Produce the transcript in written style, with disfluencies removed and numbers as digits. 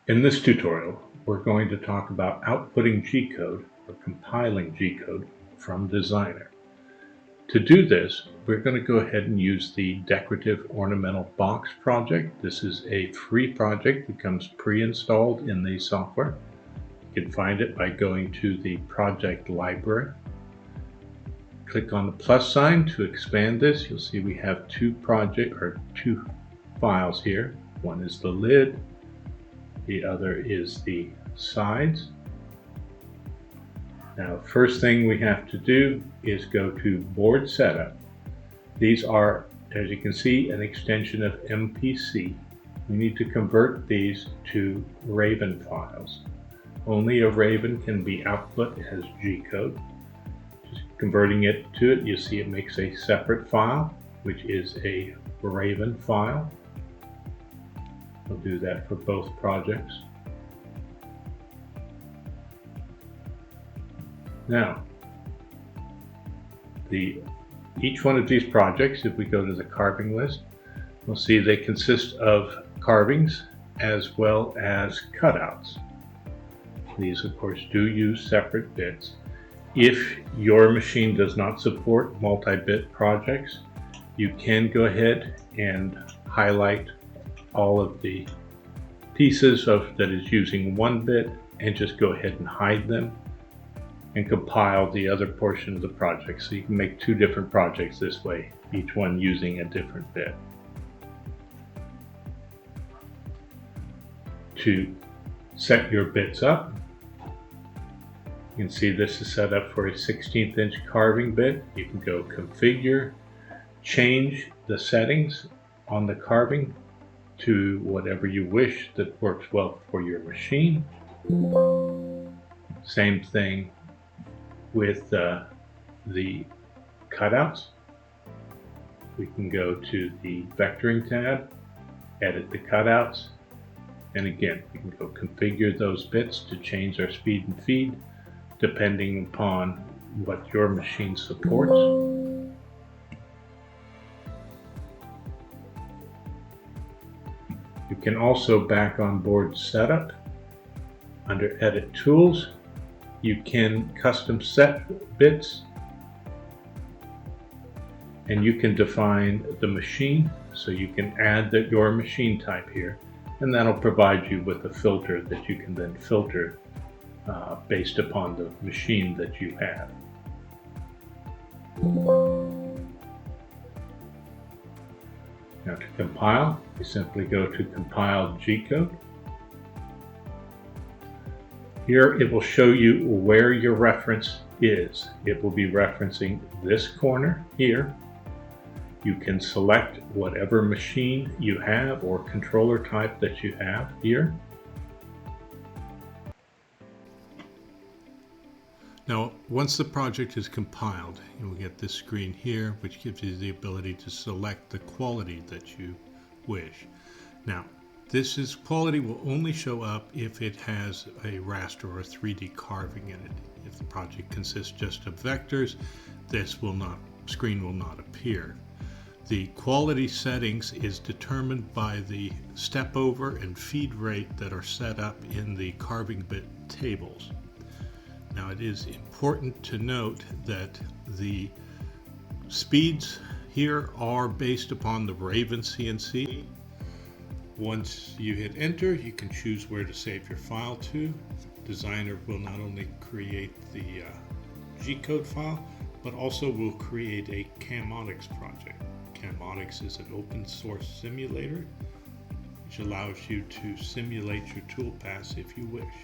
In this tutorial, we're going to talk about outputting G-code or compiling G-code from Designer. To do this, we're going to go ahead and use the Decorative Ornamental Box project. This is a free project that comes pre-installed in the software. You can find it by going to the project library. Click on the plus sign to expand this. You'll see we have two files here. One is the lid. The other is the sides. Now, first thing we have to do is go to board setup. These are, as you can see, an extension of MPC. We need to convert these to Raven files. Only a Raven can be output as G-code. Just converting it to it, you see it makes a separate file, which is a Raven file. We'll do that for both projects. Now, each one of these projects, if we go to the carving list, we'll see they consist of carvings as well as cutouts. These, of course, do use separate bits. If your machine does not support multi-bit projects, you can go ahead and highlight all of the pieces that is using one bit and just go ahead and hide them and compile the other portion of the project. So you can make two different projects this way, each one using a different bit. To set your bits up, you can see this is set up for a 16th inch carving bit. You can go configure, change the settings on the carving to whatever you wish that works well for your machine. Same thing with the cutouts. We can go to the vectoring tab, edit the cutouts, and again, we can go configure those bits to change our speed and feed depending upon what your machine supports. You can also, back on board setup, under edit tools, you can custom set bits and you can define the machine. So you can add your machine type here, and that'll provide you with a filter that you can then filter based upon the machine that you have. Now, to compile, you simply go to Compile G-code. Here it will show you where your reference is. It will be referencing this corner here. You can select whatever machine you have or controller type that you have here. Now, once the project is compiled, you will get this screen here, which gives you the ability to select the quality that you wish. Now, quality will only show up if it has a raster or a 3D carving in it. If the project consists just of vectors, this screen will not appear. The quality settings is determined by the step over and feed rate that are set up in the carving bit tables. Now, it is important to note that the speeds here are based upon the Raven CNC. Once you hit enter, you can choose where to save your file to. Designer will not only create the G-code file, but also will create a Camonics project. Camonics is an open source simulator which allows you to simulate your toolpaths if you wish.